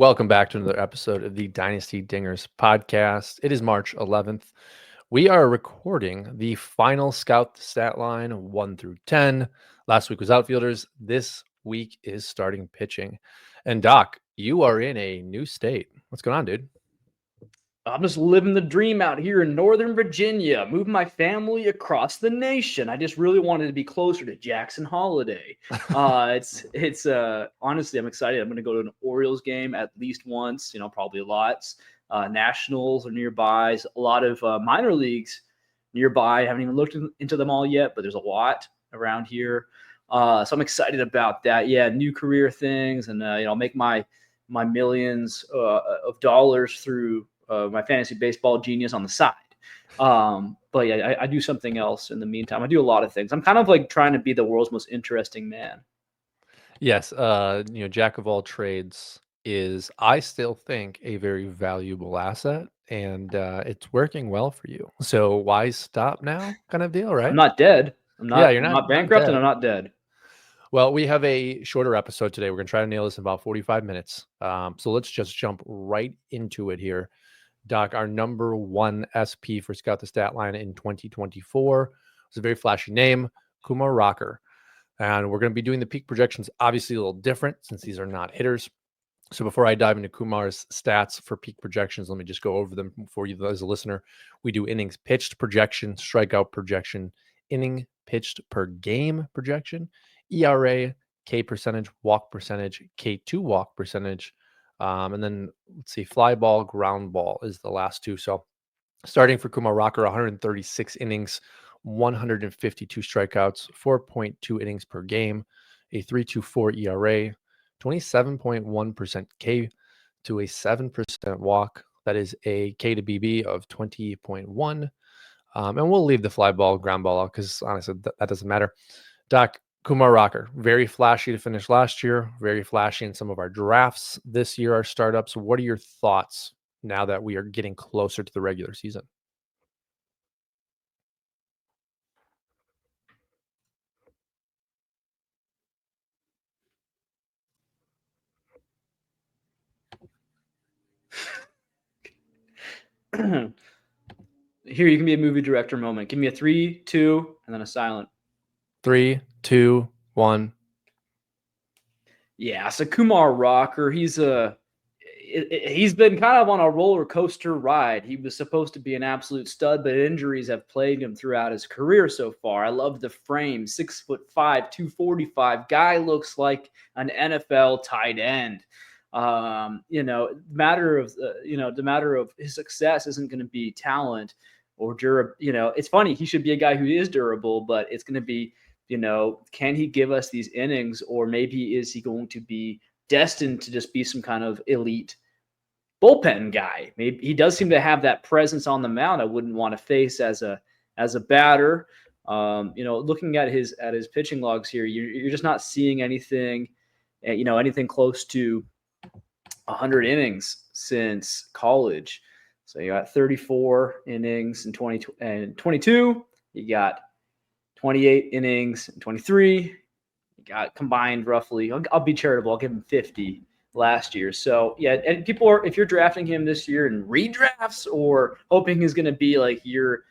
Welcome back to another episode of the Dynasty Dingers podcast. It is March 11th. We are recording the final Scout the Statline 1 through 10. Last week was outfielders. This week is starting pitching. And Doc, you are in a new state. What's going on, dude? I'm just living the dream out here in Northern Virginia, moving my family across the nation. I just really wanted to be closer to Jackson Holiday. It's honestly, I'm excited. I'm going to go to an Orioles game at least once, probably lots. Nationals are nearby. A lot of minor leagues nearby. I haven't even looked into them all yet, but there's a lot around here. So I'm excited about that. Yeah, new career things, and I'll make my millions of dollars through my fantasy baseball genius on the side. But yeah, I do something else in the meantime. I do a lot of things. I'm kind of like trying to be the world's most interesting man. Yes, jack of all trades is, I still think, a very valuable asset, and it's working well for you. So why stop now kind of deal, I'm right? not dead. Yeah, I'm not not bankrupt, and dead. I'm not dead. Well, we have a shorter episode today. We're going to try to nail this in about 45 minutes. So let's just jump right into it here. Doc, our number one SP for Scout the Statline in 2024 was a very flashy name, Kumar Rocker. And we're going to be doing the peak projections, obviously a little different since these are not hitters. So before I dive into Kumar's stats for peak projections, let me just go over them for you as a listener. We do innings pitched projection, strikeout projection, inning pitched per game projection, ERA, K percentage, walk percentage, K2 walk percentage, and then let's see, fly ball, ground ball is the last two. So starting for Kumar Rocker, 136 innings, 152 strikeouts, 4.2 innings per game, a 3.24 ERA, 27.1% K to a 7% walk. That is a K to BB of 20.1. And we'll leave the fly ball, ground ball out because honestly, that doesn't matter. Doc, Kumar Rocker, very flashy to finish last year, very flashy in some of our drafts this year, our startups. What are your thoughts now that we are getting closer to the regular season? Here, you can be a movie director moment. Give me a 3, 2, and then a silent. 3, 2, 1. Yeah, so Kumar Rocker, he's been kind of on a roller coaster ride. He was supposed to be an absolute stud, but injuries have plagued him throughout his career so far. I love the frame, 6'5", 245. Guy looks like an NFL tight end. The matter of his success isn't going to be talent or durable. It's funny. He should be a guy who is durable, but it's going to be, can he give us these innings, or maybe is he going to be destined to just be some kind of elite bullpen guy? Maybe he does seem to have that presence on the mound I wouldn't want to face as a batter. Looking at his pitching logs here, you're just not seeing anything, anything close to 100 innings since college. So you got 34 innings in 22. You got 28 innings in 23. You got combined roughly. I'll be charitable. I'll give him 50 last year. So yeah, and people are, if you're drafting him this year in redrafts or hoping he's going to be like your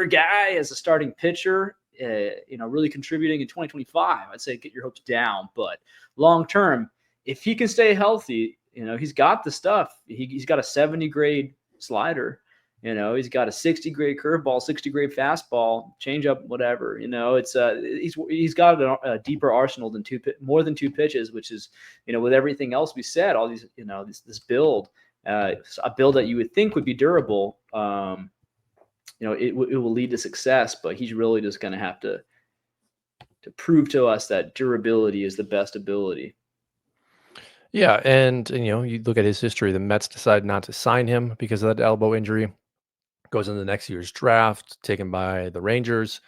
guy as a starting pitcher, really contributing in 2025, I'd say get your hopes down. But long term, if he can stay healthy, he's got the stuff. He's got a 70 grade slider. He's got a 60 grade curveball, 60 grade fastball, changeup, whatever. He's got a deeper arsenal than more than two pitches, which is, with everything else we said, all these, this build, a build that you would think would be durable. It will lead to success, but he's really just going to have to prove to us that durability is the best ability. Yeah, and you look at his history. The Mets decide not to sign him because of that elbow injury. Goes into the next year's draft, taken by the Rangers.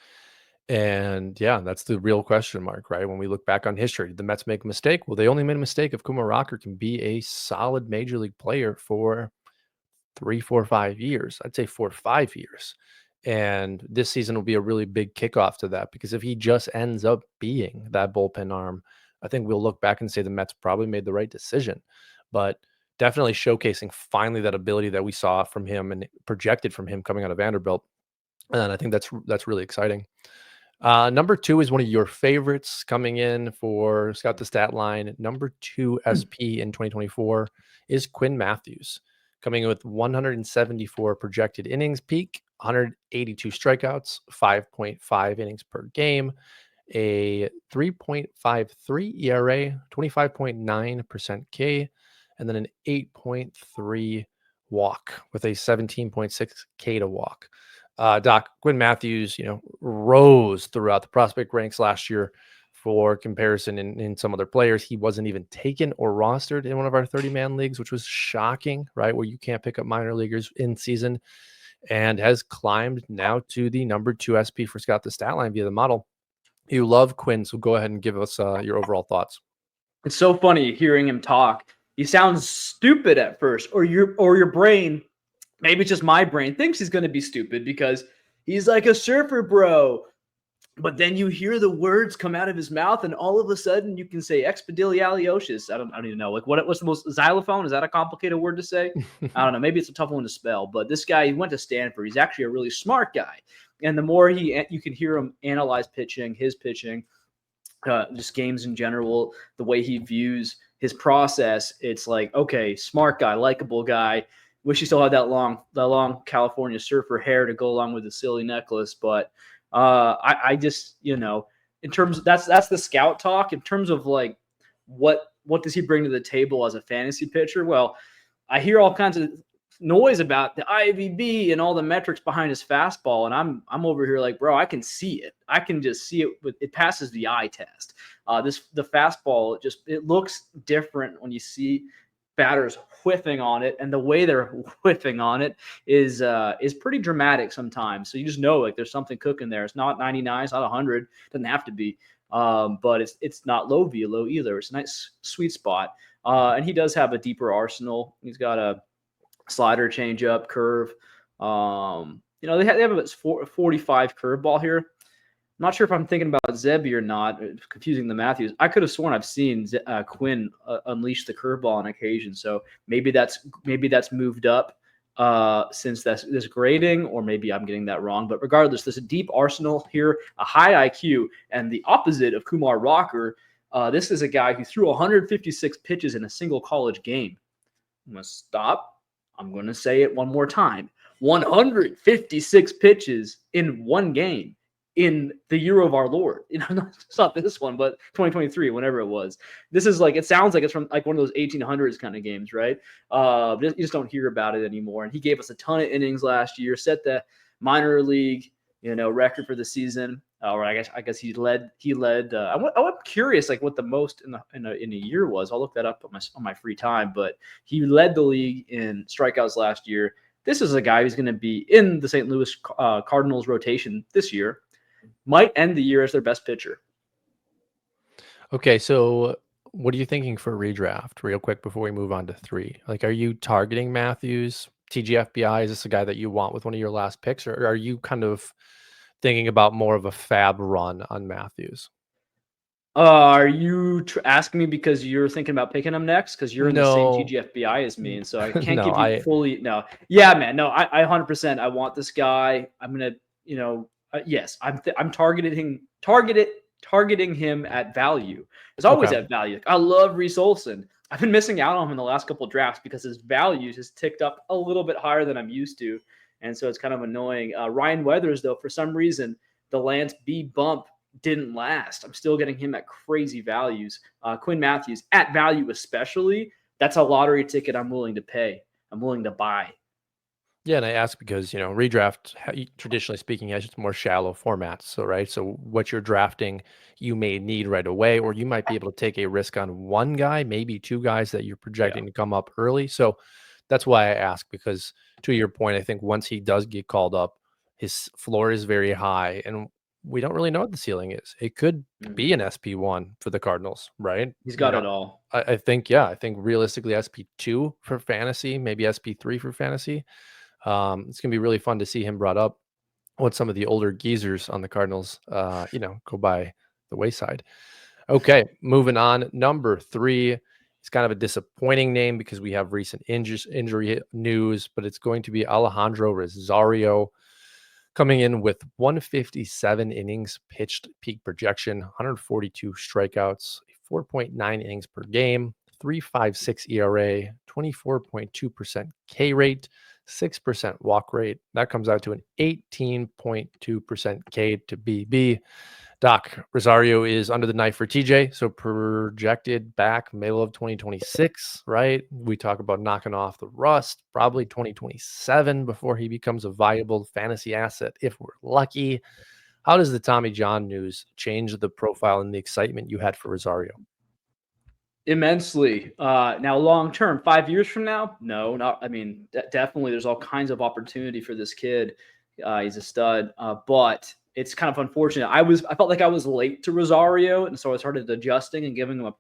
And yeah, that's the real question mark, right? When we look back on history, did the Mets make a mistake? Well, they only made a mistake if Kumar Rocker can be a solid major league player for 3, 4, 5 years. I'd say 4 or 5 years. And this season will be a really big kickoff to that, because if he just ends up being that bullpen arm, I think we'll look back and say the Mets probably made the right decision. But definitely showcasing finally that ability that we saw from him and projected from him coming out of Vanderbilt. And I think that's really exciting. Number 2 is one of your favorites coming in for Scout the Statline. Number 2 SP in 2024 is Quinn Matthews, coming in with 174 projected innings peak, 182 strikeouts, 5.5 innings per game, a 3.53 ERA, 25.9% K, and then an 8.3 walk with a 17.6 K to walk. Doc, Quinn Matthews, rose throughout the prospect ranks last year. For comparison, in some other players, he wasn't even taken or rostered in one of our 30-man leagues, which was shocking, right? Where you can't pick up minor leaguers in season, and has climbed now to the number 2 SP for Scout the Statline via the model. You love Quinn, so go ahead and give us your overall thoughts. It's so funny hearing him talk. He sounds stupid at first, or your brain, maybe it's just my brain, thinks he's going to be stupid because he's like a surfer bro. But then you hear the words come out of his mouth, and all of a sudden you can say expediliariosis. I don't even know. Like what's the most xylophone? Is that a complicated word to say? I don't know. Maybe it's a tough one to spell. But this guy, he went to Stanford. He's actually a really smart guy. And the more you can hear him analyze pitching, his pitching, just games in general, the way he views his process, it's like, okay, smart guy, likable guy. Wish he still had that long California surfer hair to go along with the silly necklace, but I just, in terms of, that's the scout talk. In terms of like what does he bring to the table as a fantasy pitcher? Well, I hear all kinds of noise about the IVB and all the metrics behind his fastball, and I'm over here like, bro, I can see it. I can just see it. It passes the eye test. The fastball, it looks different when you see batters whiffing on it, and the way they're whiffing on it is pretty dramatic sometimes. So you just know like there's something cooking there. It's not 99, it's not 100, doesn't have to be, but it's not low velo either. It's a nice sweet spot, and he does have a deeper arsenal. He's got a slider, changeup, curve. They have a 45 curveball here. I'm not sure if I'm thinking about Zebby or not, confusing the Matthews. I could have sworn I've seen Quinn unleash the curveball on occasion. So maybe that's moved up since this grading, or maybe I'm getting that wrong. But regardless, there's a deep arsenal here, a high IQ, and the opposite of Kumar Rocker. This is a guy who threw 156 pitches in a single college game. I'm going to stop. I'm going to say it one more time. 156 pitches in one game in the year of our Lord. It's not this one, but 2023, whenever it was. This is like, it sounds like it's from like one of those 1800s kind of games, right? You just don't hear about it anymore. And he gave us a ton of innings last year, set the minor league, record for the season. Or I guess he led. I'm curious, like what the most in a year was. I'll look that up on my free time. But he led the league in strikeouts last year. This is a guy who's going to be in the St. Louis Cardinals rotation this year. Might end the year as their best pitcher. Okay, so what are you thinking for redraft real quick before we move on to 3? Like, are you targeting Matthews? TGFBI, is this a guy that you want with one of your last picks, or are you kind of thinking about more of a fab run on Matthews? Are you asking me because you're thinking about picking him next? Because you're in the same TGFBI as me, and so I can't give you fully. No, yeah, man, no, I 100%. I want this guy. I'm gonna, yes, I'm targeting him at value. It's always at value. I love Reese Olson. I've been missing out on him in the last couple of drafts because his values has ticked up a little bit higher than I'm used to, and so it's kind of annoying. Ryan Weathers, though, for some reason, the Lance B bump didn't last. I'm still getting him at crazy values. Quinn Matthews at value, especially, that's a lottery ticket I'm willing to pay. I'm willing to buy. Yeah, and I ask because, redraft, traditionally speaking, has just more shallow formats. So, right. So what you're drafting, you may need right away, or you might be able to take a risk on one guy, maybe 2 guys that you're projecting to come up early. So that's why I ask, because to your point, I think once he does get called up, his floor is very high, and we don't really know what the ceiling is. It could be an SP1 for the Cardinals, right? He's got it all. I think realistically SP2 for fantasy, maybe SP3 for fantasy. It's going to be really fun to see him brought up when some of the older geezers on the Cardinals, go by the wayside. Okay, moving on. Number 3 It's kind of a disappointing name because we have recent injury news, but it's going to be Alejandro Rosario, coming in with 157 innings pitched, peak projection, 142 strikeouts, 4.9 innings per game, 3.56 ERA, 24.2% K rate, 6% walk rate. That comes out to an 18.2% K to BB. Doc, Rosario is under the knife for TJ, so projected back middle of 2026, right? We talk about knocking off the rust, probably 2027 before he becomes a viable fantasy asset if we're lucky. How does the Tommy John news change the profile and the excitement you had for Rosario? Immensely. Now, long term, 5 years from now, no, not. I mean, definitely, there's all kinds of opportunity for this kid. He's a stud, but it's kind of unfortunate. I felt like I was late to Rosario, and so I started adjusting and giving him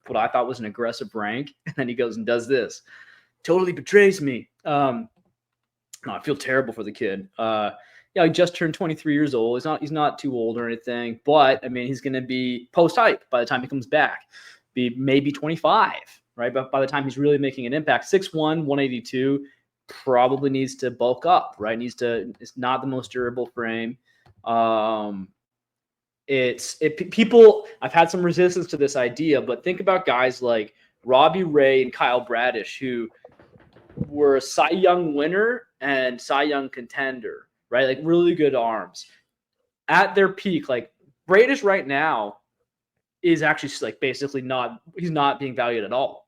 what I thought was an aggressive rank, and then he goes and does this. Totally betrays me. No, I feel terrible for the kid. Yeah, he just turned 23 years old. He's not too old or anything, but I mean, he's going to be post hype by the time he comes back. Be maybe 25, right? But by the time he's really making an impact, 6'1", 182, probably needs to bulk up, right? It's not the most durable frame. People, I've had some resistance to this idea, but think about guys like Robbie Ray and Kyle Bradish, who were a Cy Young winner and Cy Young contender, right? Like really good arms at their peak. Like Bradish right now is actually like basically he's not being valued at all.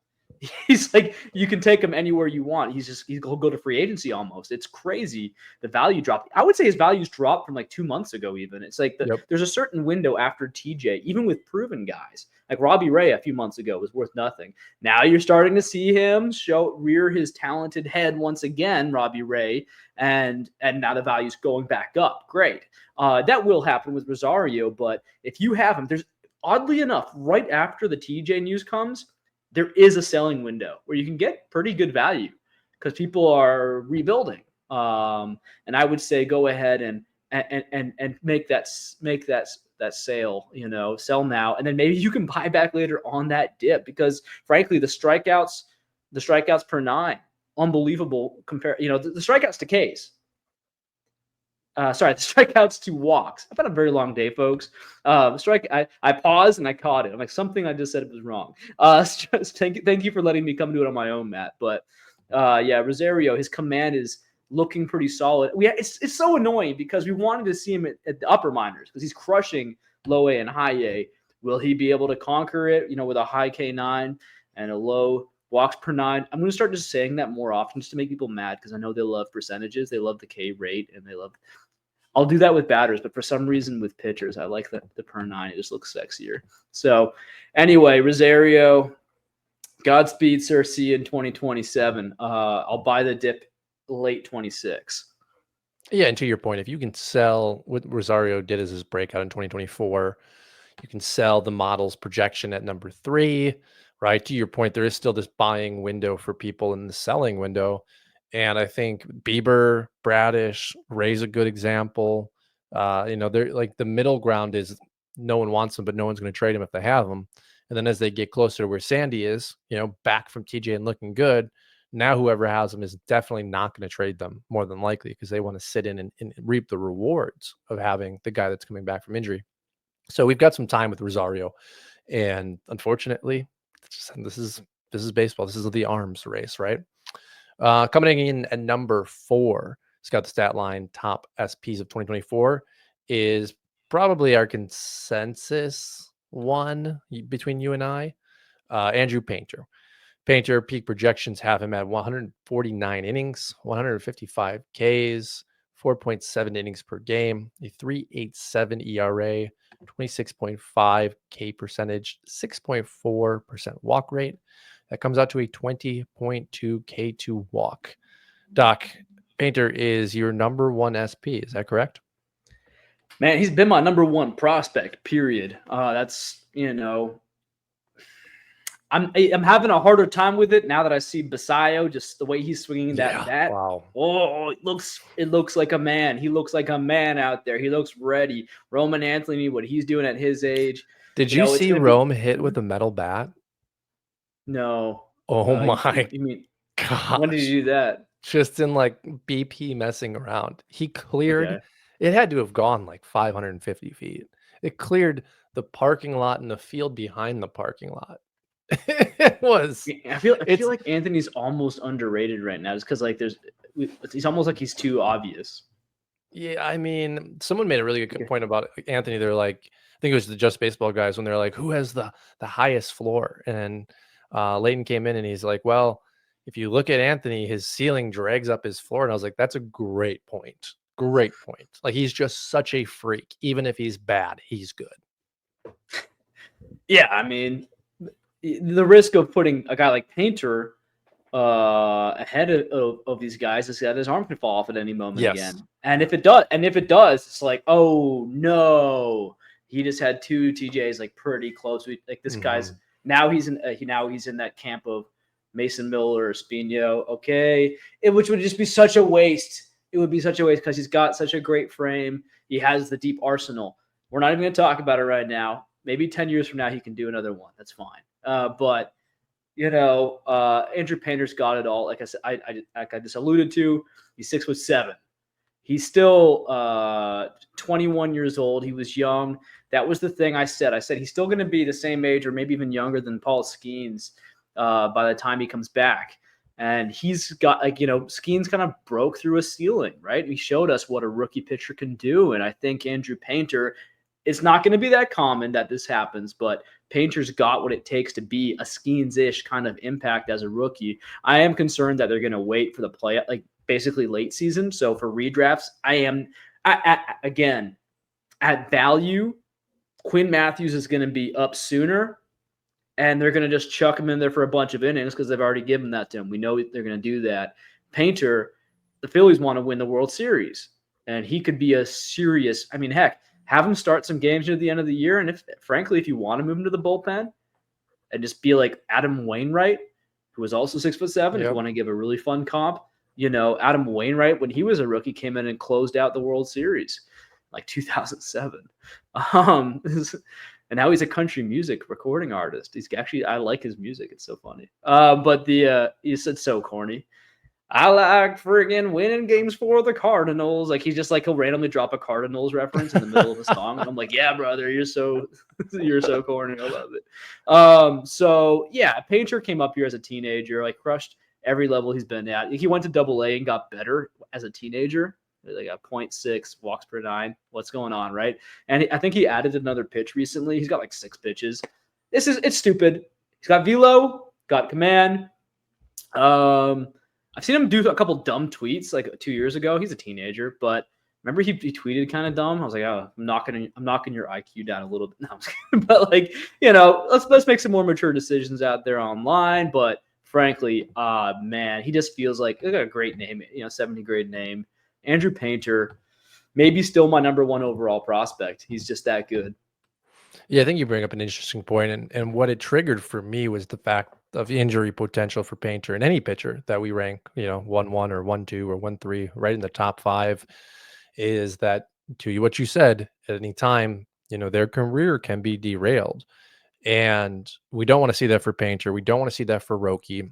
He's like, you can take him anywhere you want. He'll go to free agency almost. It's crazy. The value drop. I would say his value's dropped from like 2 months ago even. It's like there's a certain window after TJ, even with proven guys. Like Robbie Ray a few months ago was worth nothing. Now you're starting to see him rear his talented head once again, Robbie Ray, and now the value's going back up. Great. That will happen with Rosario, but if you have him, there's oddly enough, right after the TJ news comes, there is a selling window where you can get pretty good value because people are rebuilding. And I would say go ahead and make that sale, sell now, and then maybe you can buy back later on that dip because frankly, the strikeouts per nine, unbelievable compare. The strikeouts to Ks. The strikeouts to walks. I've had a very long day, folks. I paused and I caught it. I'm like, something I just said was wrong. Thank you for letting me come do it on my own, Matt. But Rosario, his command is looking pretty solid. It's so annoying because we wanted to see him at the upper minors because he's crushing low A and high A. Will he be able to conquer it, with a high K9 and a low walks per nine? I'm going to start just saying that more often just to make people mad because I know they love percentages. They love the K rate and they love. I'll do that with batters, but for some reason with pitchers, I like the per nine. It just looks sexier. So anyway, Rosario, Godspeed, sir. See you in 2027. I'll buy the dip late 26. Yeah, and to your point, if you can sell what Rosario did as his breakout in 2024, you can sell the model's projection at number 3, right? To your point, there is still this buying window for people in the selling window. And I think Bieber, Bradish, Ray's a good example. They're like the middle ground is no one wants them, but no one's going to trade them if they have them. And then as they get closer to where Sandy is, back from TJ and looking good, now whoever has them is definitely not going to trade them more than likely because they want to sit in and reap the rewards of having the guy that's coming back from injury. So we've got some time with Rosario. And unfortunately, this is baseball. This is the arms race, right? Coming in at number 4, Scout the Statline top SPs of 2024 is probably our consensus one between you and I, Andrew Painter. Painter peak projections have him at 149 innings, 155 Ks, 4.7 innings per game, a 3.87 ERA, 26.5 K percentage, 6.4% walk rate. That comes out to a 20.2 K2 walk. Doc, Painter is your number 1 SP. Is that correct? Man, he's been my number 1 prospect, period. That's, I'm having a harder time with it now that I see Basayo, just the way he's swinging that bat. Wow. Oh, it looks like a man. He looks like a man out there. He looks ready. Roman Anthony, what he's doing at his age. Did you see Rome hit with a metal bat? No. Oh You my mean when did gosh. you do that? Just in like BP messing around. He cleared, Okay. it had to have gone like 550 feet. It cleared the parking lot and the field behind the parking lot. It was, I feel it's, like Anthony's almost underrated right now, just because like he's almost like he's too obvious. yeah, I mean, someone made a really good Okay. point about Anthony. They're like, I think it was the Just Baseball guys when they're like, who has the highest floor? And Leighton came in and he's like, well, if you look at Anthony, his ceiling drags up his floor. And I was like, that's a great point. Great point. Like he's just such a freak. Even if he's bad, he's good. Yeah, I mean, the risk of putting a guy like Painter ahead of these guys is that his arm can fall off at any moment Yes. again. And if it does, it's like, oh no, he just had two TJs like pretty close. Like this guy's Mhm. now he's in that camp of Mason Miller, Espino. Okay, which would just be such a waste. It would be such a waste because he's got such a great frame. He has the deep arsenal. We're not even going to talk about it right now. Maybe 10 years from now he can do another one. That's fine. But Andrew Painter's got it all. Like I said, like I just alluded to, he's 6'7". He's still 21 years old. He was young. That was the thing I said. I said he's still going to be the same age or maybe even younger than Paul Skeens by the time he comes back. And he's got Skeens kind of broke through a ceiling, right? He showed us what a rookie pitcher can do. And I think Andrew Painter, it's not going to be that common that this happens, but Painter's got what it takes to be a Skeens-ish kind of impact as a rookie. I am concerned that they're going to wait for the play, like basically late season. So for redrafts, again, at value, Quinn Matthews is going to be up sooner, and they're going to just chuck him in there for a bunch of innings because they've already given that to him. We know they're going to do that. Painter, the Phillies want to win the World Series, and he could be a serious. I mean, heck, have him start some games near the end of the year, and if you want to move him to the bullpen, and just be like Adam Wainwright, who was also 6'7". If you Yep. want to give a really fun comp, Adam Wainwright, when he was a rookie, came in and closed out the World Series like 2007. And now he's a country music recording artist. He's actually, I like his music. It's so funny. But he said so corny. I like friggin' winning games for the Cardinals. Like he'll randomly drop a Cardinals reference in the middle of a song, and I'm like, yeah, brother, you're so corny. I love it. So yeah, Painter came up here as a teenager, like crushed every level he's been at. He went to AA and got better as a teenager. Like a 0.6 walks per nine. What's going on, right? And I think he added another pitch recently. He's got like 6 pitches. It's stupid. He's got velo, got command. I've seen him do a couple dumb tweets like 2 years ago. He's a teenager, but remember he tweeted kind of dumb. I was like, oh, I'm knocking your IQ down a little bit. No, but like let's make some more mature decisions out there online. But frankly, man, he just feels like got a great name. 70 grade name, Andrew Painter. Maybe still my number 1 overall prospect. He's just that good. Yeah, I think you bring up an interesting point, and what it triggered for me was the fact of injury potential for Painter and any pitcher that we rank, 1-1 or 1-2 or 1-3, right in the top 5, is that what you said, at any time, their career can be derailed. And we don't want to see that for Painter. We don't want to see that for Roki.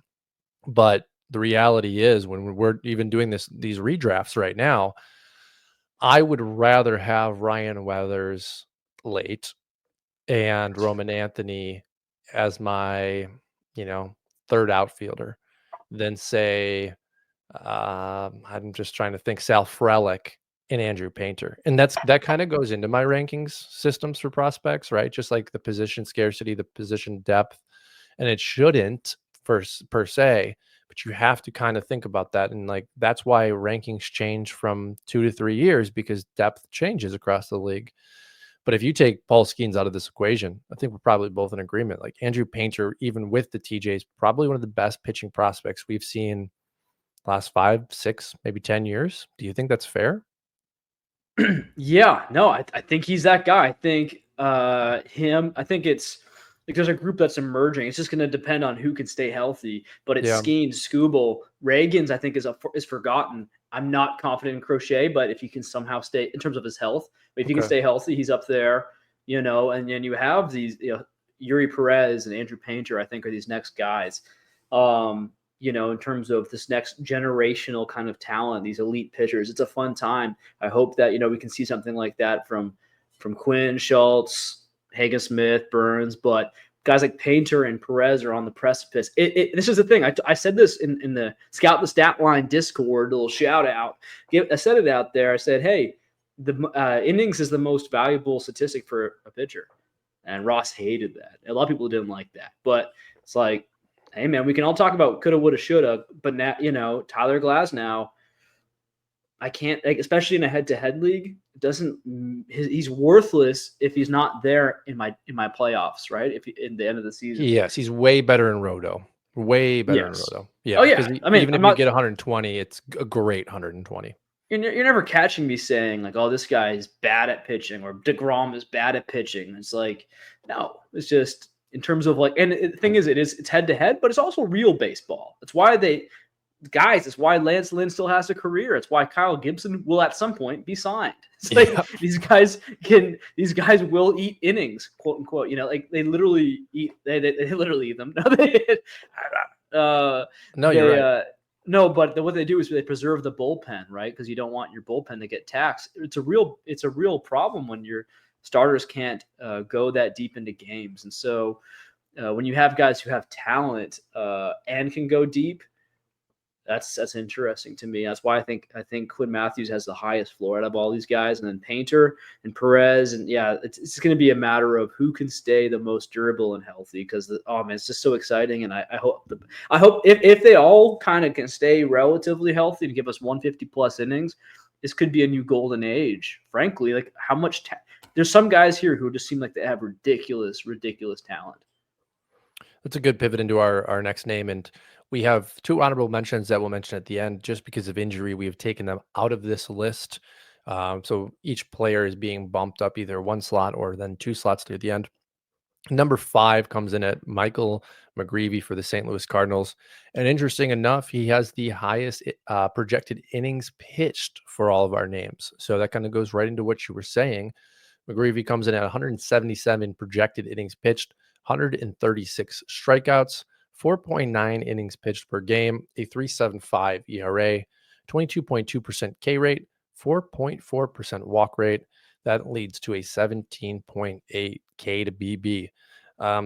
But the reality is when we're even doing these redrafts right now, I would rather have Ryan Weathers late and Roman Anthony as my, you know, third outfielder than say, I'm just trying to think, Sal Frelick and Andrew Painter. And that kind of goes into my rankings systems for prospects, right? Just like the position scarcity, the position depth, and it shouldn't per se, but you have to kind of think about that. And like, that's why rankings change from 2 to 3 years, because depth changes across the league. But if you take Paul Skeens out of this equation, I think we're probably both in agreement. Like Andrew Painter, even with the TJs, probably one of the best pitching prospects we've seen last 5, 6, maybe 10 years. Do you think that's fair? Yeah, no, I think he's that guy. I think I think it's like there's a group that's emerging. It's just going to depend on who can stay healthy. But it's Yeah. Skeen, Scooble, Reagan's. I think is forgotten. I'm not confident in Crochet, but if he can somehow stay in terms of his health, but if he can Okay. stay healthy, he's up there. And then you have these. Yuri Perez and Andrew Painter, I think, are these next guys. In terms of this next generational kind of talent, these elite pitchers. It's a fun time. I hope that, we can see something like that from Quinn, Schultz, Hagen Smith, Burns, but guys like Painter and Perez are on the precipice. This is the thing. I said this in the Scout the Statline Discord, a little shout out. I said it out there. I said, hey, the innings is the most valuable statistic for a pitcher. And Ross hated that. A lot of people didn't like that. But it's like, hey, man, we can all talk about coulda, woulda, shoulda. But now, Tyler Glasnow, I can't, especially in a head-to-head league, he's worthless if he's not there in my playoffs, right? In the end of the season. Yes, he's way better in Roto. Way better in Roto. Yeah. Oh, yeah. Even if you get 120, it's a great 120. You're never catching me saying, like, oh, this guy is bad at pitching or DeGrom is bad at pitching. It's like, no, it's just in terms of like, and the thing is, it's head-to-head, but it's also real baseball. It's why it's why Lance Lynn still has a career. It's why Kyle Gibson will at some point be signed. It's like these guys will eat innings, quote unquote. Like they literally eat. They literally eat them. You're right. No, but what they do is they preserve the bullpen, right? Because you don't want your bullpen to get taxed. It's a real problem when your starters can't go that deep into games. And so when you have guys who have talent and can go deep, that's interesting to me. That's why I think Quinn Matthews has the highest floor out of all these guys, and then Painter and Perez, and it's going to be a matter of who can stay the most durable and healthy. Because it's just so exciting, and I hope if they all kind of can stay relatively healthy and give us 150 plus innings, this could be a new golden age. Frankly, like how much there's some guys here who just seem like they have ridiculous talent. That's a good pivot into our next name, and we have two honorable mentions that we'll mention at the end. Just because of injury, we have taken them out of this list. So each player is being bumped up either one slot or then two slots to the end. Number 5 comes in at Michael McGreevy for the St. Louis Cardinals. And interesting enough, he has the highest projected innings pitched for all of our names. So that kind of goes right into what you were saying. McGreevy comes in at 177 projected innings pitched, 136 strikeouts, 4.9 innings pitched per game, a 3.75 ERA, 22.2% K rate, 4.4% walk rate. That leads to a 17.8 K to BB.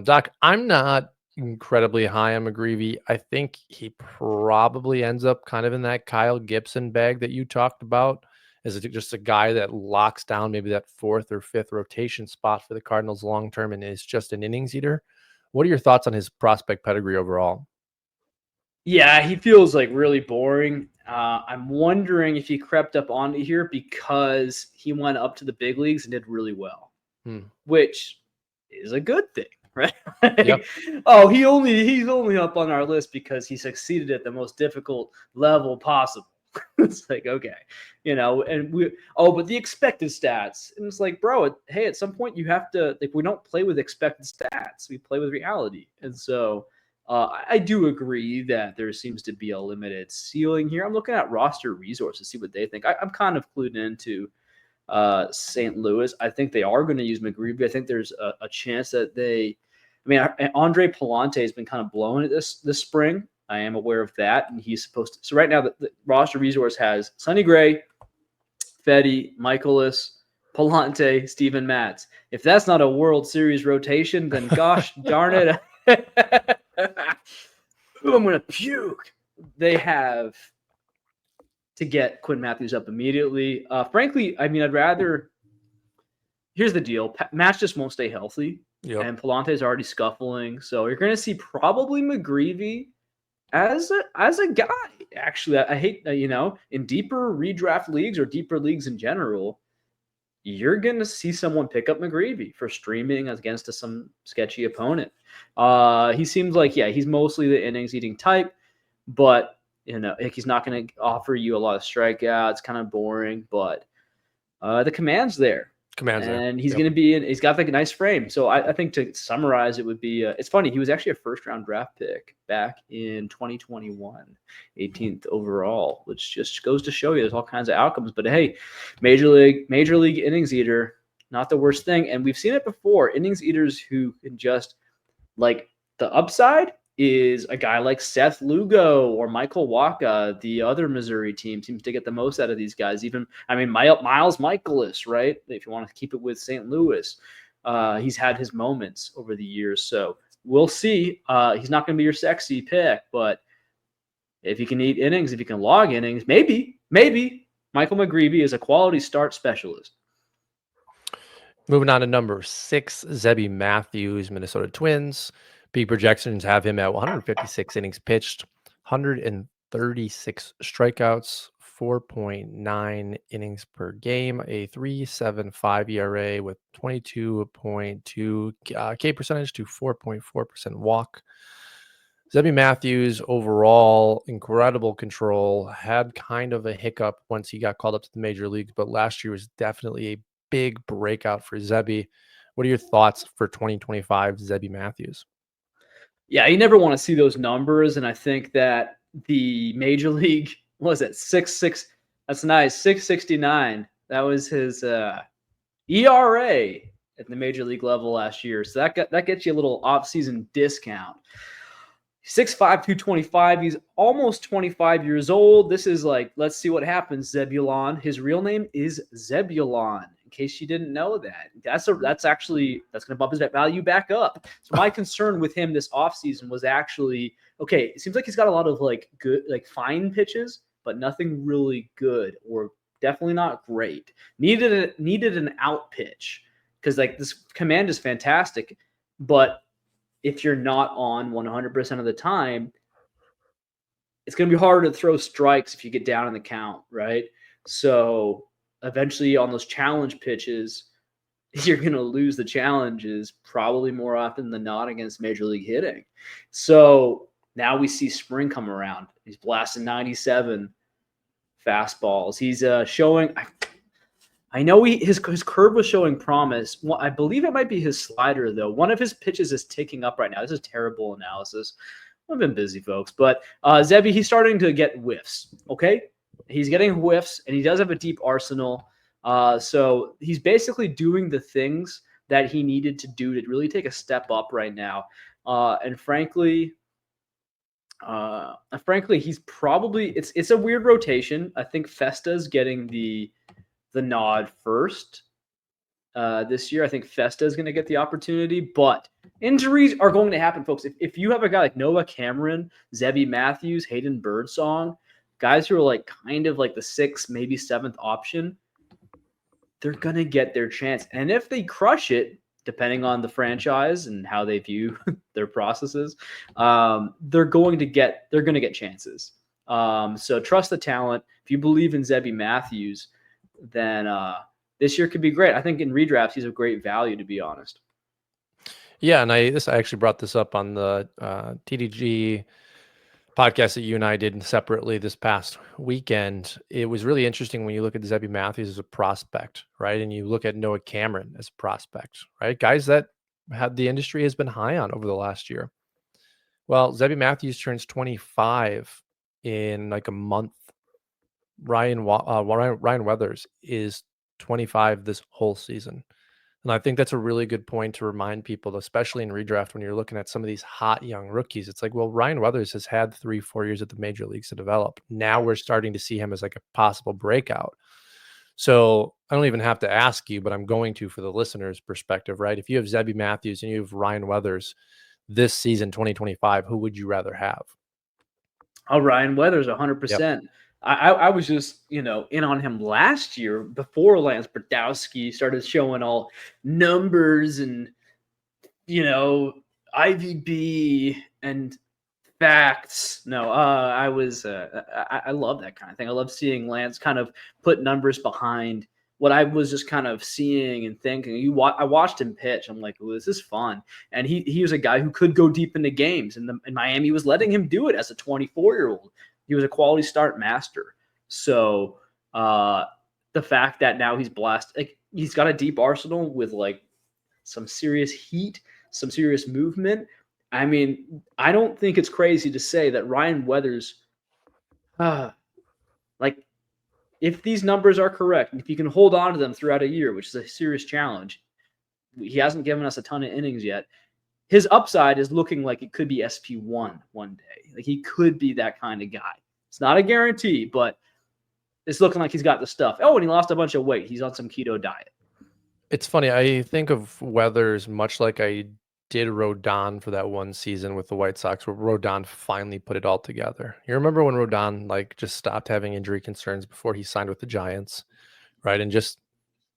Doc, I'm not incredibly high on McGreevy. I think he probably ends up kind of in that Kyle Gibson bag that you talked about, as just a guy that locks down maybe that 4th or 5th rotation spot for the Cardinals long term and is just an innings eater. What are your thoughts on his prospect pedigree overall? Yeah, he feels like really boring. I'm wondering if he crept up onto here because he went up to the big leagues and did really well, which is a good thing, right? Yep. Oh, he's only up on our list because he succeeded at the most difficult level possible. It's like, okay, but the expected stats, and it's like, bro, hey, at some point you have to, like, we don't play with expected stats, we play with reality. And so I do agree that there seems to be a limited ceiling here. I'm looking at roster resources, see what they think. I'm kind of clued into St. Louis. I think they are going to use McGreevy. I think there's a chance that Andre Palante has been kind of blowing it this spring. I am aware of that, and he's supposed to. So right now, the roster resource has Sonny Gray, Fedde, Michaelis, Palante, Steven Matz. If that's not a World Series rotation, then gosh darn it, I'm gonna puke. They have to get Quinn Matthews up immediately. Frankly, I'd rather. Here's the deal: Matz just won't stay healthy, and Palante is already scuffling. So you're going to see probably McGreevy as a guy. Actually, I hate in deeper redraft leagues or deeper leagues in general, you're going to see someone pick up McGreevy for streaming against some sketchy opponent. He seems like, he's mostly the innings eating type, but he's not going to offer you a lot of strikeouts, kind of boring, but the command's there. And he's going to be he's got like a nice frame. So I think to summarize, it would be, it's funny. He was actually a 1st round draft pick back in 2021, 18th overall, which just goes to show you there's all kinds of outcomes. But hey, major league innings eater, not the worst thing. And we've seen it before. Innings eaters who can just Like the upside is a guy like Seth Lugo or Michael Waka. The other Missouri team seems to get the most out of these guys. Even, I mean, Miles Michaelis, right? If you want to keep it with St. Louis, he's had his moments over the years. So we'll see. He's not going to be your sexy pick, but if he can eat innings, if he can log innings, maybe Michael McGreevy is a quality start specialist. Moving on to number 6, Zebby Matthews, Minnesota Twins. Big projections have him at 156 innings pitched, 136 strikeouts, 4.9 innings per game, a 3.75 ERA with 22.2 K percentage to 4.4% walk. Zebby Matthews, overall, incredible control, had kind of a hiccup once he got called up to the major leagues, but last year was definitely a big breakout for Zebby. What are your thoughts for 2025 Zebby Matthews? Yeah, you never want to see those numbers, and I think that the major league was it 6-6. That's nice, 6.69. That was his ERA at the major league level last year. So that gets you a little off-season discount. 6'5", 225. He's almost 25 years old. This is like, let's see what happens, Zebulon. His real name is Zebulon, in case you didn't know that. That's going to bump his value back up. So my concern with him this offseason was actually, okay, it seems like he's got a lot of like good, like fine pitches, but nothing really good or definitely not great. Needed an out pitch because like this command is fantastic, but if you're not on 100% of the time, it's going to be harder to throw strikes if you get down in the count, right? So eventually on those challenge pitches, you're going to lose the challenges probably more often than not against major league hitting. So now we see spring come around. He's blasting 97 fastballs. He's showing – I know his curve was showing promise. Well, I believe it might be his slider, though. One of his pitches is ticking up right now. This is terrible analysis. I've been busy, folks. But Zebby, he's starting to get whiffs, okay? He's getting whiffs, and he does have a deep arsenal. So he's basically doing the things that he needed to do to really take a step up right now. And frankly, he's probably – it's a weird rotation. I think Festa's getting the nod first this year. I think Festa is going to get the opportunity, but injuries are going to happen, folks. If you have a guy like Noah Cameron, Zebby Matthews, Hayden Birdsong, guys who are like kind of like the 6th, maybe 7th option, they're going to get their chance. And if they crush it, depending on the franchise and how they view their processes, they're going to get chances. So trust the talent. If you believe in Zebby Matthews, then this year could be great. I think in redrafts, he's a great value, to be honest. Yeah, and I actually brought this up on the TDG podcast that you and I did separately this past weekend. It was really interesting when you look at Zebby Matthews as a prospect, right? And you look at Noah Cameron as a prospect, right? Guys that the industry has been high on over the last year. Well, Zebby Matthews turns 25 in like a month. Ryan Weathers is 25 this whole season. And I think that's a really good point to remind people, especially in redraft, when you're looking at some of these hot young rookies. It's like, well, Ryan Weathers has had 3-4 years at the major leagues to develop. Now we're starting to see him as like a possible breakout. So I don't even have to ask you, but I'm going to for the listener's perspective, right? If you have Zebby Matthews and you have Ryan Weathers this season, 2025, who would you rather have? Oh, Ryan Weathers, 100%. Yep. I was just, in on him last year before Lance Brodowski started showing all numbers and, IVB and facts. No, I love that kind of thing. I love seeing Lance kind of put numbers behind what I was just kind of seeing and thinking. I watched him pitch. I'm like, oh, this is fun. And he was a guy who could go deep into games, and Miami was letting him do it as a 24-year-old. He was a quality start master. So the fact that now he's blasted, like he's got a deep arsenal with like some serious heat, some serious movement. I mean, I don't think it's crazy to say that Ryan Weathers, like, if these numbers are correct, if you can hold on to them throughout a year, which is a serious challenge, he hasn't given us a ton of innings yet. his upside is looking like it could be SP1 one day. Like he could be that kind of guy. It's not a guarantee, but it's looking like he's got the stuff. Oh, and he lost a bunch of weight. He's on some keto diet. It's funny. I think of Weathers much like I did Rodon for that one season with the White Sox, where Rodon finally put it all together. You remember when Rodon like just stopped having injury concerns before he signed with the Giants, right? And just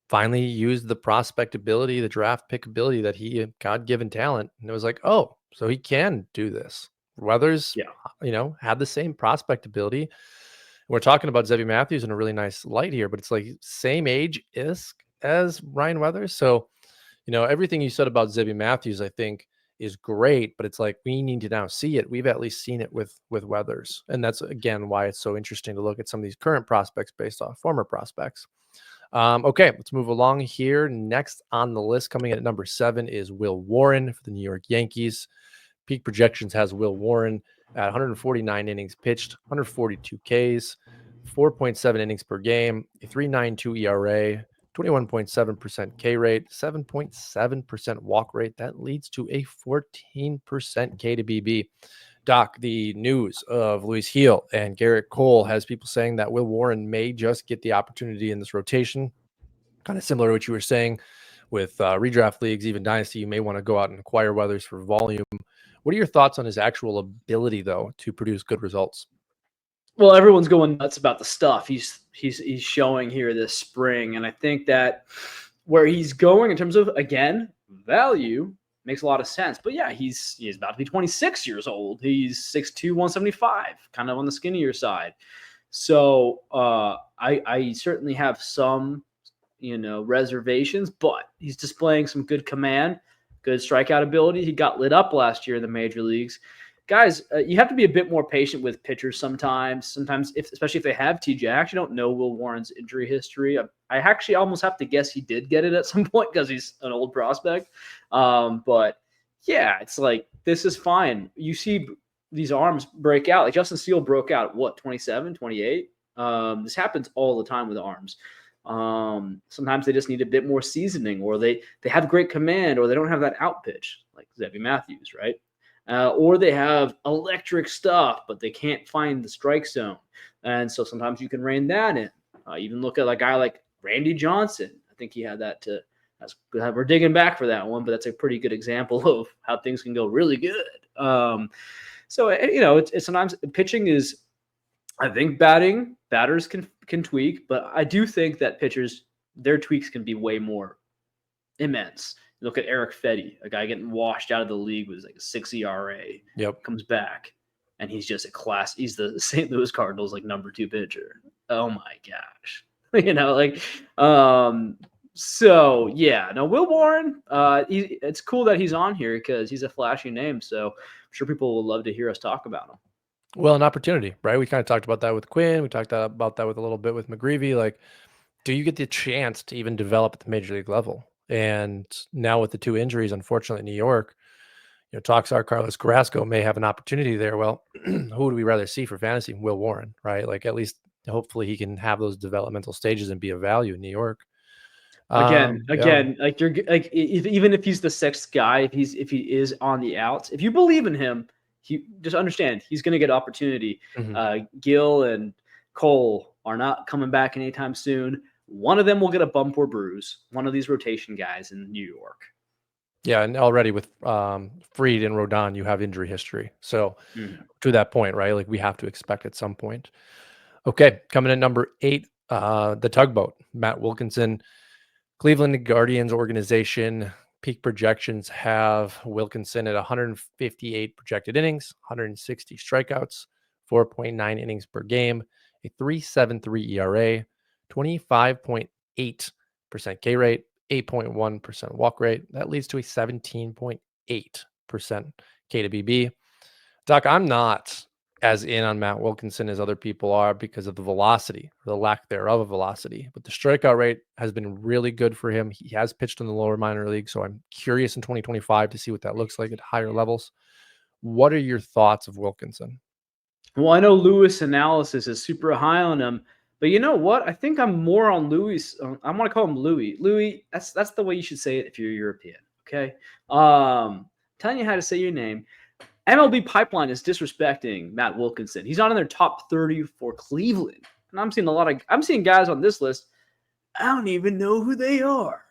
finally used the prospect ability, the draft pick ability that he God-given talent. And it was like, oh, so he can do this. Weathers, Yeah. had the same prospect ability. We're talking about Zebby Matthews in a really nice light here, but it's like same age as Ryan Weathers. So, everything you said about Zebby Matthews, I think is great, but it's like we need to now see it. We've at least seen it with Weathers. And that's again why it's so interesting to look at some of these current prospects based off former prospects. Okay, let's move along here. Next on the list, coming in at number 7, is Will Warren for the New York Yankees. Peak projections has Will Warren at 149 innings pitched, 142 Ks, 4.7 innings per game, a 3.92 ERA, 21.7% K rate, 7.7% walk rate. That leads to a 14% K to BB. Doc, the news of Luis Gil and Garrett Cole has people saying that Will Warren may just get the opportunity in this rotation. Kind of similar to what you were saying with redraft leagues, even dynasty, you may want to go out and acquire Weathers for volume. What are your thoughts on his actual ability, though, to produce good results? Well, everyone's going nuts about the stuff he's showing here this spring, and I think that where he's going in terms of, again, value makes a lot of sense. But yeah, he's about to be 26 years old. He's 6'2", 175, kind of on the skinnier side. So I certainly have some reservations, but he's displaying some good command, good strikeout ability. He got lit up last year in the major leagues. Guys, you have to be a bit more patient with pitchers sometimes. Sometimes, especially if they have TJ. I actually don't know Will Warren's injury history. I actually almost have to guess he did get it at some point because he's an old prospect. But yeah, it's like, this is fine. You see these arms break out. Like Justin Steele broke out at 27, 28? This happens all the time with arms. Sometimes they just need a bit more seasoning, or they have great command, or they don't have that out pitch like Zebby Matthews, right? Or they have electric stuff, but they can't find the strike zone. And so sometimes you can rein that in. Even look at a guy like Randy Johnson. I think he had that to. We're digging back for that one, but that's a pretty good example of how things can go really good. So it's sometimes pitching is. I think batters can tweak, but I do think that pitchers, their tweaks can be way more immense. Look at Eric Fetty, a guy getting washed out of the league with like a 6 ERA. Yep. Comes back, and he's just a class. He's the St. Louis Cardinals number 2 pitcher. Oh my gosh. So yeah, no, Will Warren, it's cool that he's on here because he's a flashy name. So I'm sure people will love to hear us talk about him. Well, an opportunity, right? We kind of talked about that with Quinn. We talked about that with a little bit with McGreevy. Like, do you get the chance to even develop at the major league level? And now with the 2 injuries, unfortunately, in New York, talks are Carlos Carrasco may have an opportunity there. Well, who would we rather see for fantasy? Will Warren, right? Like, at least hopefully he can have those developmental stages and be of value in New York. Again, Yeah. like you're like, even if he's the 6th guy, if he is on the outs, if you believe in him, he just understand he's going to get opportunity. Gil and Cole are not coming back anytime soon. One of them will get a bump or bruise. One of these rotation guys in New York. Yeah, and already with Fried and Rodon, you have injury history. So to that point, right? Like, we have to expect at some point. Okay, coming in number 8, the tugboat, Matt Wilkinson, Cleveland Guardians organization. Peak projections have Wilkinson at 158 projected innings, 160 strikeouts, 4.9 innings per game, a 3.73 ERA, 25.8% K rate, 8.1% walk rate. That leads to a 17.8% K to BB. Doc, I'm not as in on Matt Wilkinson as other people are because of the velocity, or the lack thereof of velocity. But the strikeout rate has been really good for him. He has pitched in the lower minor league, so I'm curious in 2025 to see what that looks like at higher levels. What are your thoughts of Wilkinson? Well, I know Lewis analysis is super high on him, but you know what? I think I'm more on Louis. I want to call him Louis. Louis, that's the way you should say it if you're European. Okay. telling you how to say your name. MLB Pipeline is disrespecting Matt Wilkinson. He's not in their top 30 for Cleveland. And I'm seeing guys on this list. I don't even know who they are.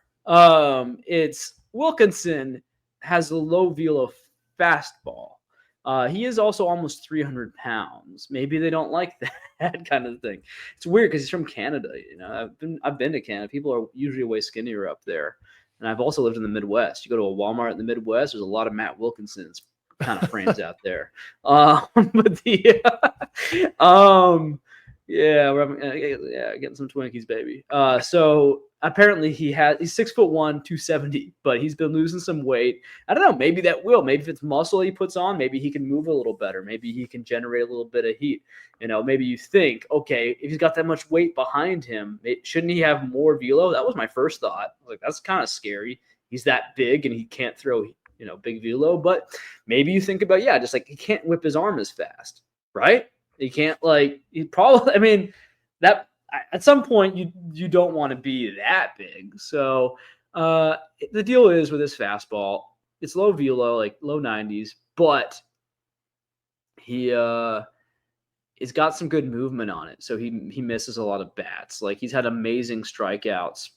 It's Wilkinson has a low velo fastball. He is also almost 300 pounds. Maybe they don't like that kind of thing. It's weird because he's from Canada. I've been to Canada. People are usually way skinnier up there. And I've also lived in the Midwest. You go to a Walmart in the Midwest, there's a lot of Matt Wilkinson's kind of frames out there. But getting some Twinkies, baby. So apparently he's 6'1", 270, but he's been losing some weight. I don't know. Maybe if it's muscle he puts on, maybe he can move a little better. Maybe he can generate a little bit of heat. Maybe you think, okay, if he's got that much weight behind him, shouldn't he have more velo? That was my first thought. Like, that's kind of scary. He's that big and he can't throw, big velo. But maybe you think about, just like he can't whip his arm as fast, right? He can't that at some point you don't want to be that big. So the deal is with this fastball, it's low velo, like low 90s, but he's got some good movement on it. So he misses a lot of bats. Like, he's had amazing strikeout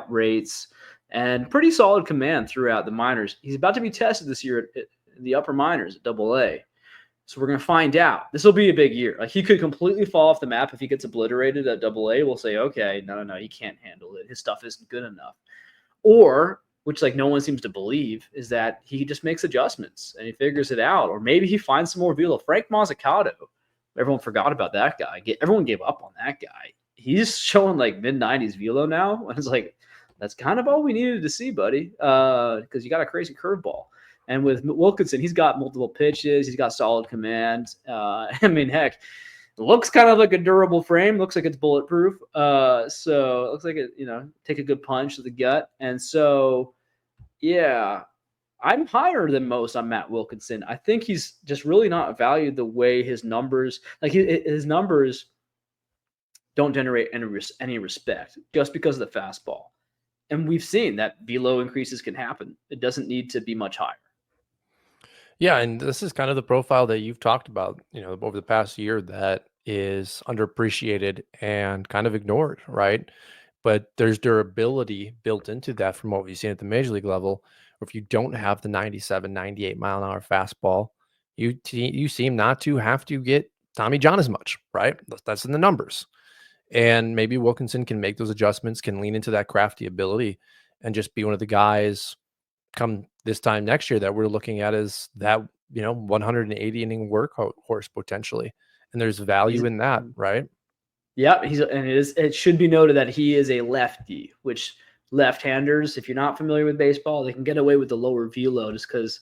rates and pretty solid command throughout the minors. He's about to be tested this year in the upper minors at AA. So we're going to find out. This will be a big year. Like, he could completely fall off the map if he gets obliterated at AA. We'll say, okay, no, he can't handle it. His stuff isn't good enough. Or, which like no one seems to believe, is that he just makes adjustments and he figures it out. Or maybe he finds some more velo. Frank Mazzucato, everyone forgot about that guy. Everyone gave up on that guy. He's showing like mid-90s velo now. And it's like, that's kind of all we needed to see, buddy, because you got a crazy curveball. And with Wilkinson, he's got multiple pitches. He's got solid command. Heck, it looks kind of like a durable frame. Looks like it's bulletproof. So it looks like it, take a good punch to the gut. And so, I'm higher than most on Matt Wilkinson. I think he's just really not valued the way his numbers, his numbers don't generate any respect just because of the fastball. And we've seen that velo increases can happen. It doesn't need to be much higher. Yeah, and this is kind of the profile that you've talked about, over the past year that is underappreciated and kind of ignored, right? But there's durability built into that from what we've seen at the major league level. Or if you don't have the 97, 98 mile an hour fastball, you seem not to have to get Tommy John as much, right? That's in the numbers. And maybe Wilkinson can make those adjustments, can lean into that crafty ability and just be one of the guys come this time next year that we're looking at as that, 180 inning workhorse potentially. And there's value in that, right? Yeah, it should be noted that he is a lefty, which left-handers, if you're not familiar with baseball, they can get away with the lower velo just because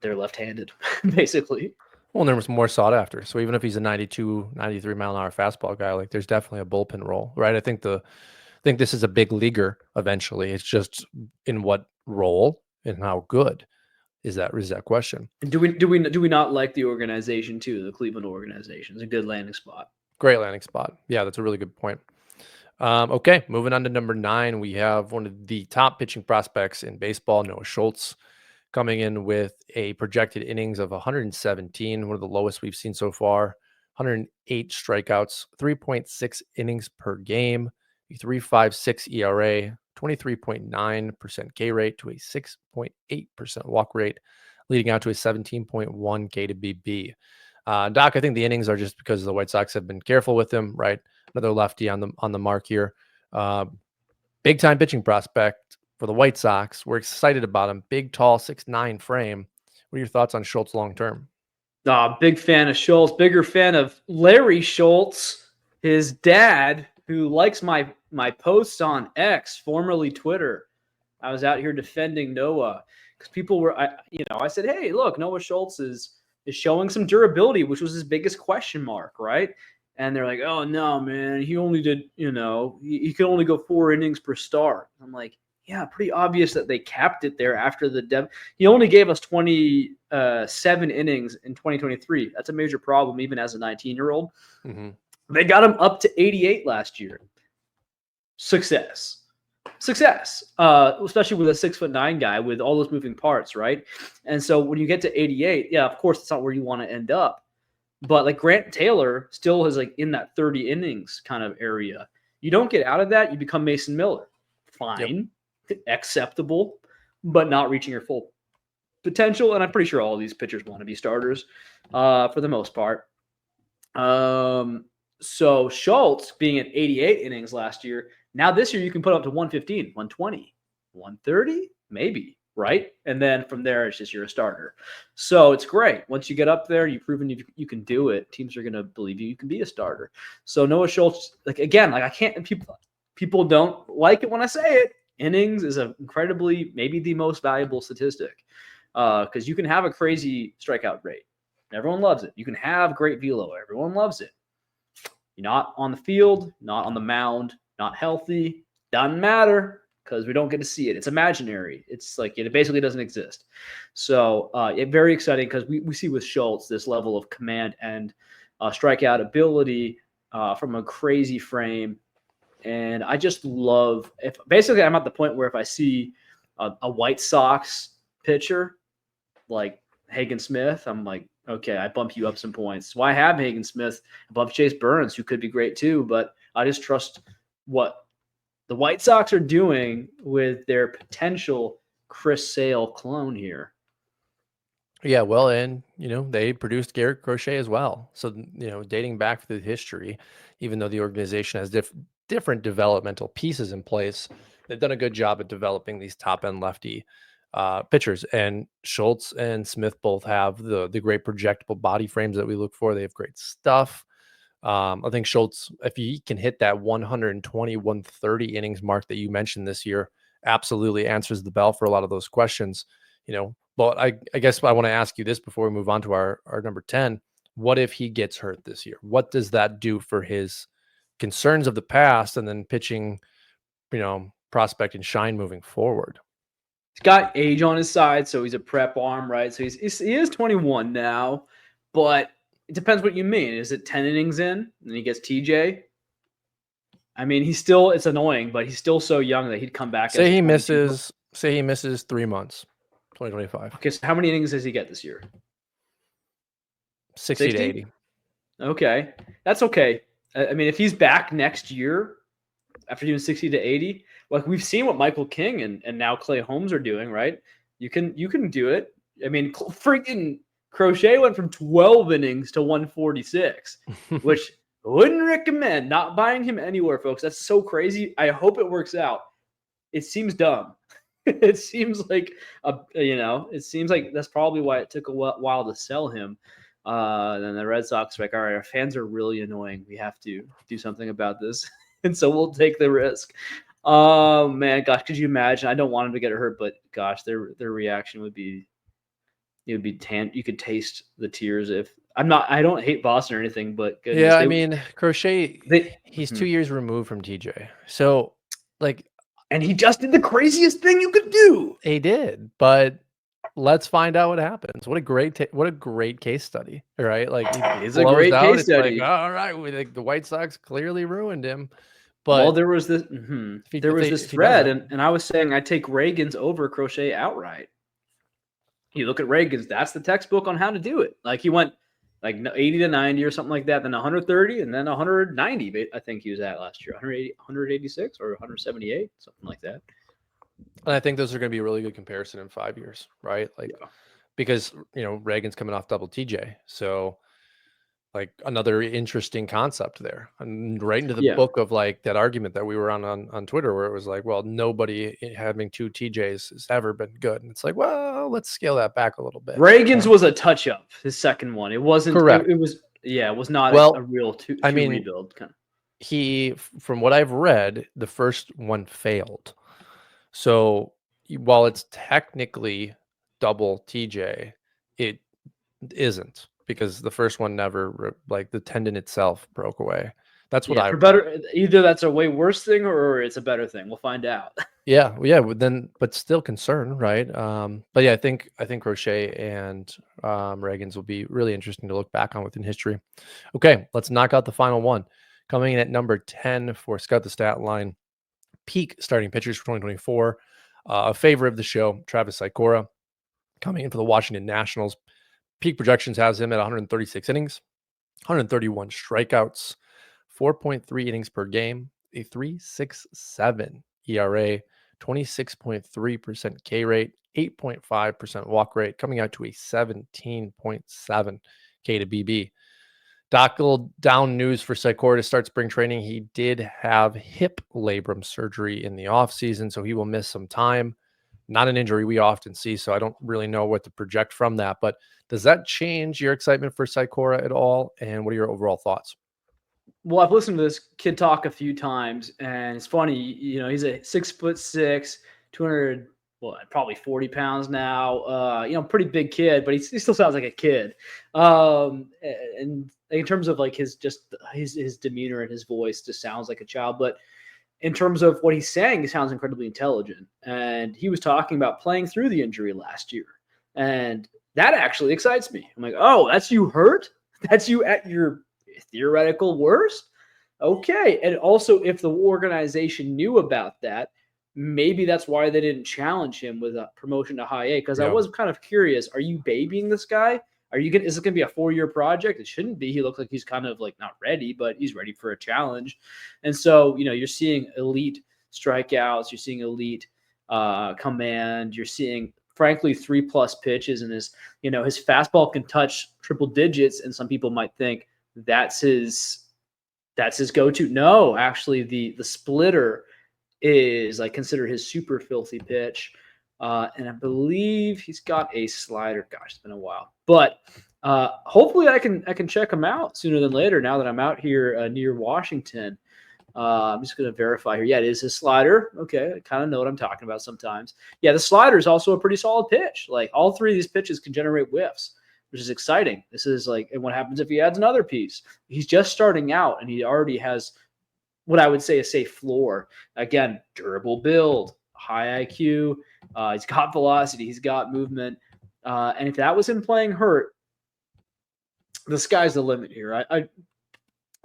they're left-handed, basically. Well, and there was more sought after. So even if he's a 92, 93 mile an hour fastball guy, like there's definitely a bullpen role, right? I think this is a big leaguer eventually. It's just in what role and how good is that question. And do we not like the organization too? The Cleveland organization is a good landing spot. Great landing spot. Yeah, that's a really good point. Okay, moving on to number 9, we have one of the top pitching prospects in baseball, Noah Schultz, coming in with a projected innings of 117, one of the lowest we've seen so far. 108 strikeouts, 3.6 innings per game, a 3.56 ERA, 23.9% K rate to a 6.8% walk rate, leading out to a 17.1 K to BB. Doc, I think the innings are just because the White Sox have been careful with him, right? Another lefty on the mark here. Big time pitching prospect for the White Sox. We're excited about him. Big, tall, 6'9" frame. What are your thoughts on Schultz long term? Big fan of Schultz. Bigger fan of Larry Schultz, his dad, who likes my posts on X, formerly Twitter. I was out here defending Noah because people were, I said, hey, look, Noah Schultz is showing some durability, which was his biggest question mark, right? And they're like, oh, no, man, he only did, he could only go 4 innings per start. I'm like, yeah, pretty obvious that they capped it there after the he only gave us 27 innings in 2023. That's a major problem, even as a 19-year-old. Mm-hmm. They got him up to 88 last year. Success. success, especially with a 6'9" guy with all those moving parts, right? And so when you get to 88, yeah, of course, it's not where you want to end up. But like Grant Taylor still is like in that 30 innings kind of area. You don't get out of that, you become Mason Miller. Fine, acceptable, but not reaching your full potential. And I'm pretty sure all of these pitchers want to be starters for the most part. So Schultz being at 88 innings last year, now this year you can put up to 115, 120, 130, maybe, right? And then from there, it's just you're a starter. So it's great. Once you get up there, you've proven you can do it. Teams are going to believe you can be a starter. So Noah Schultz, like again, like I can't, people don't like it when I say it. Innings is an incredibly, maybe the most valuable statistic because you can have a crazy strikeout rate. Everyone loves it. You can have great velo. Everyone loves it. You're not on the field, not on the mound, not healthy. Doesn't matter because we don't get to see it. It's imaginary. It's like it basically doesn't exist. So very exciting because we see with Schultz this level of command and strikeout ability from a crazy frame. And I just love basically I'm at the point where if I see a White Sox pitcher like Hagen Smith, I'm like, okay, I bump you up some points. Why have Hagen Smith above Chase Burns, who could be great too, but I just trust what the White Sox are doing with their potential Chris Sale clone here. Yeah, well, and they produced Garrett Crochet as well. So dating back through history, even though the organization has different developmental pieces in place, they've done a good job at developing these top end lefty pitchers. And Schultz and Smith both have the great projectable body frames that we look for. They have great stuff. I think Schultz, if he can hit that 120, 130 innings mark that you mentioned this year, absolutely answers the bell for a lot of those questions. But I guess I want to ask you this before we move on to our number 10. What if he gets hurt this year? What does that do for his concerns of the past and then pitching, prospect and shine moving forward? He's got age on his side, so he's a prep arm, right? So he is 21 now, but it depends what you mean. Is it 10 innings in and he gets TJ? I mean, it's annoying, but he's still so young that he'd come back. Say he misses 3 months, 2025. Okay, so how many innings does he get this year? 60 to 80. Okay, that's okay. I mean, if he's back next year after doing 60 to 80, like we've seen what Michael King and now Clay Holmes are doing, right? You can do it. I mean, freaking Crochet went from 12 innings to 146, which wouldn't recommend not buying him anywhere, folks. That's so crazy. I hope it works out. It seems dumb. It seems like it seems like that's probably why it took a while to sell him. Then the Red Sox are like, all right, our fans are really annoying. We have to do something about this. And so we'll take the risk. Oh man, gosh, could you imagine? I don't want him to get hurt, but gosh, their reaction would be, you could taste the tears. I don't hate Boston or anything, but goodness, yeah, I mean, Crochet, he's 2 years removed from TJ. So and he just did the craziest thing you could do. He did, but let's find out what happens. What a great case study, right? Like it's a great case study. Like, all right, the White Sox clearly ruined him. But there was this thread, and I was saying I take Reagan's over Crochet outright. You look at Reagan's, that's the textbook on how to do it. Like he went like 80 to 90 or something like that, then 130, and then 190. I think he was at last year, 186 or 178, something like that. And I think those are going to be a really good comparison in 5 years, right? Because Reagan's coming off double TJ, so another interesting concept there, and right into the book of that argument that we were on Twitter, where it was like, well, nobody having two TJs has ever been good, and it's like, well, let's scale that back a little bit. Reagan's was a touch up, his second one. It wasn't correct. It was not a real two rebuild kind of. He, from what I've read, the first one failed. So while it's technically double TJ, it isn't, because the first one never, the tendon itself broke away. That's what either that's a way worse thing or it's a better thing. We'll find out. Yeah. But still concern, right? But yeah, I think Crochet and Reagan's will be really interesting to look back on within history. Okay, let's knock out the final one. Coming in at number 10 for Scout the Statline, peak starting pitchers for 2024. A favorite of the show, Travis Sikora, coming in for the Washington Nationals. Peak projections has him at 136 innings, 131 strikeouts, 4.3 innings per game, a 3.67 ERA, 26.3% K rate, 8.5% walk rate, coming out to a 17.7 K to BB. Doc, little down news for Sikora to start spring training. He did have hip labrum surgery in the offseason, so he will miss some time. Not an injury we often see, so I don't really know what to project from that. But does that change your excitement for Sikora at all? And what are your overall thoughts? Well, I've listened to this kid talk a few times, and it's funny. He's a 6'6", 200, well, probably 40 pounds now. Pretty big kid, but he still sounds like a kid. And in terms of like his demeanor and his voice, just sounds like a child. But in terms of what he's saying, he sounds incredibly intelligent. And he was talking about playing through the injury last year, and that actually excites me. I'm like, oh, that's you hurt? That's you at your theoretical worst? Okay. And also, if the organization knew about that, maybe that's why they didn't challenge him with a promotion to high A. Because I was kind of curious, are you babying this guy? Is it gonna be a 4-year project? It shouldn't be. He looks like he's kind of like not ready, but he's ready for a challenge. And so, you're seeing elite strikeouts, you're seeing elite command, you're seeing frankly 3+ pitches, and his fastball can touch triple digits, and some people might think that's his go-to. No, actually, the splitter is like considered his super filthy pitch, and I believe he's got a slider. Gosh, it's been a while, but hopefully I can check him out sooner than later. Now that I'm out here near Washington, I'm just going to verify here. Yeah, it is his slider. Okay, I kind of know what I'm talking about sometimes. Yeah, the slider is also a pretty solid pitch. Like all three of these pitches can generate whiffs, which is exciting. This is like, and what happens if he adds another piece? He's just starting out, and he already has what I would say a safe floor. Again, durable build, high IQ. He's got velocity. He's got movement. And if that was him playing hurt, the sky's the limit here.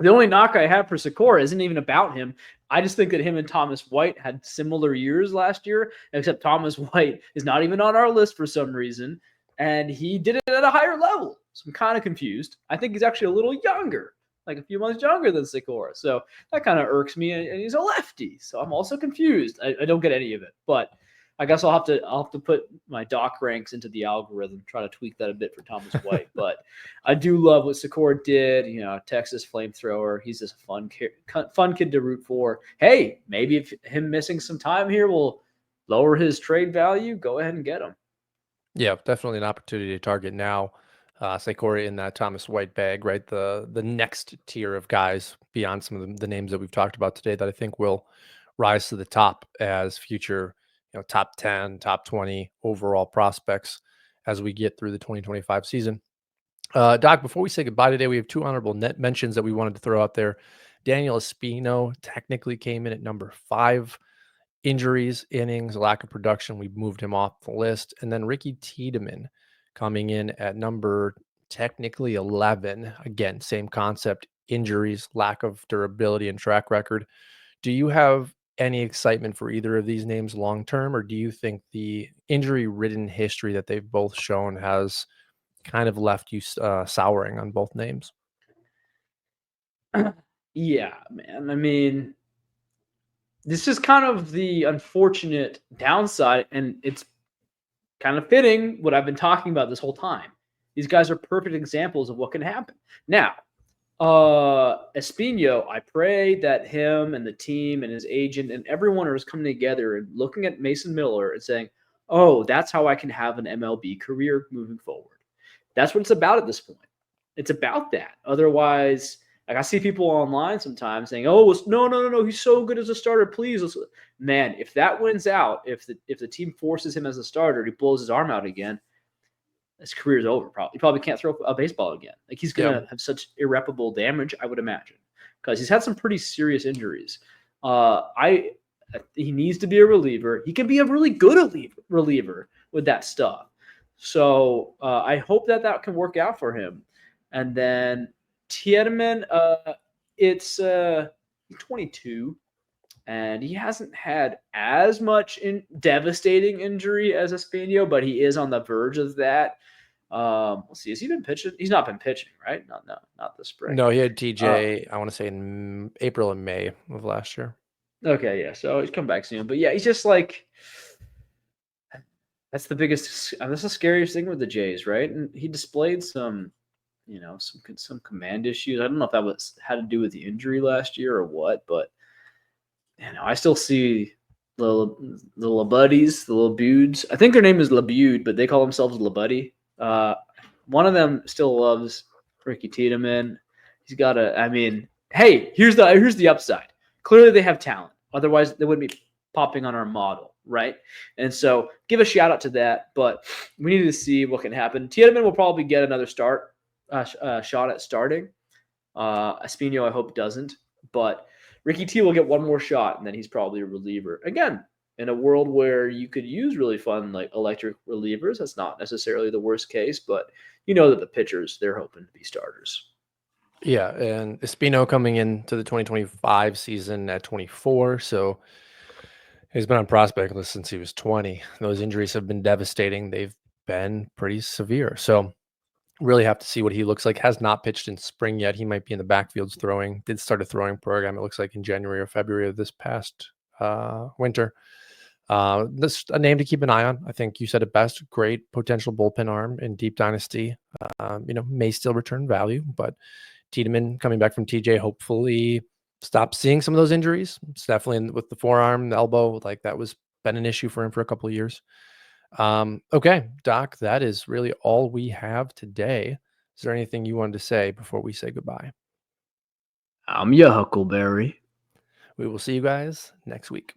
The only knock I have for Sikora isn't even about him. I just think that him and Thomas White had similar years last year, except Thomas White is not even on our list for some reason, and he did it at a higher level. So I'm kind of confused. I think he's actually a little younger, like a few months younger than Sikora. So that kind of irks me, and he's a lefty. So I'm also confused. I don't get any of it, but I guess I'll have to put my doc ranks into the algorithm, try to tweak that a bit for Thomas White. But I do love what Sikora did. Texas flamethrower. He's just a fun kid to root for. Hey, maybe if him missing some time here will lower his trade value, go ahead and get him. Yeah, definitely an opportunity to target now. Sikora in that Thomas White bag, right? The next tier of guys beyond some of the names that we've talked about today that I think will rise to the top as future, top 10, top 20 overall prospects as we get through the 2025 season. Doc, before we say goodbye today, we have 2 honorable net mentions that we wanted to throw out there. Daniel Espino technically came in at number 5. Injuries, innings, lack of production, we moved him off the list. And then Ricky Tiedemann coming in at number technically 11. Again, same concept, injuries, lack of durability and track record. Do you have any excitement for either of these names long term, or do you think the injury-ridden history that they've both shown has kind of left you souring on both names? Yeah, man. I mean, this is kind of the unfortunate downside, and it's kind of fitting what I've been talking about this whole time. These guys are perfect examples of what can happen. Now, Espino, I pray that him and the team and his agent and everyone is coming together and looking at Mason Miller and saying, oh, that's how I can have an MLB career moving forward. That's what it's about at this point. It's about that. Otherwise, like I see people online sometimes saying, "Oh, no, he's so good as a starter. Please, man, if that wins out, if the team forces him as a starter, he blows his arm out again, his career is over. He probably can't throw a baseball again. Like he's gonna have such irreparable damage, I would imagine, because he's had some pretty serious injuries. He needs to be a reliever. He can be a really good reliever with that stuff. So I hope that can work out for him. And then Tiedemann, it's 22, and he hasn't had as much devastating injury as Espino, but he is on the verge of that. Let's see. Has he been pitching? He's not been pitching, right? Not this spring. No, he had TJ, I want to say in April and May of last year. Okay, yeah. So he's come back soon. But yeah, he's just like, that's the biggest, that's the scariest thing with the Jays, right? And he displayed some, some command issues. I don't know if that had to do with the injury last year or what, but I still see the LaBuddies, the LaBudes. I think their name is LaBude, but they call themselves LaBuddy. One of them still loves Ricky Tiedemann. He's got hey, here's the upside. Clearly they have talent. Otherwise they wouldn't be popping on our model, right? And so give a shout out to that, but we need to see what can happen. Tiedemann will probably get another shot at starting. Espino, I hope, doesn't, but Ricky T will get one more shot, and then he's probably a reliever. Again, in a world where you could use really fun like electric relievers, that's not necessarily the worst case, but that the pitchers, they're hoping to be starters. Yeah, and Espino coming into the 2025 season at 24, so he's been on prospect list since he was 20. Those injuries have been devastating. They've been pretty severe. So really have to see what he looks like. Has not pitched in spring yet. He might be in the backfields throwing. Did start a throwing program, it looks like, in January or February of this past winter. This a name to keep an eye on. I think you said it best. Great potential bullpen arm in deep dynasty. May still return value, but Tiedemann coming back from TJ, hopefully stop seeing some of those injuries. It's definitely with the forearm, the elbow, like that was been an issue for him for a couple of years. Okay, Doc, that is really all we have today. Is there anything you wanted to say before we say goodbye? I'm your Huckleberry. We will see you guys next week.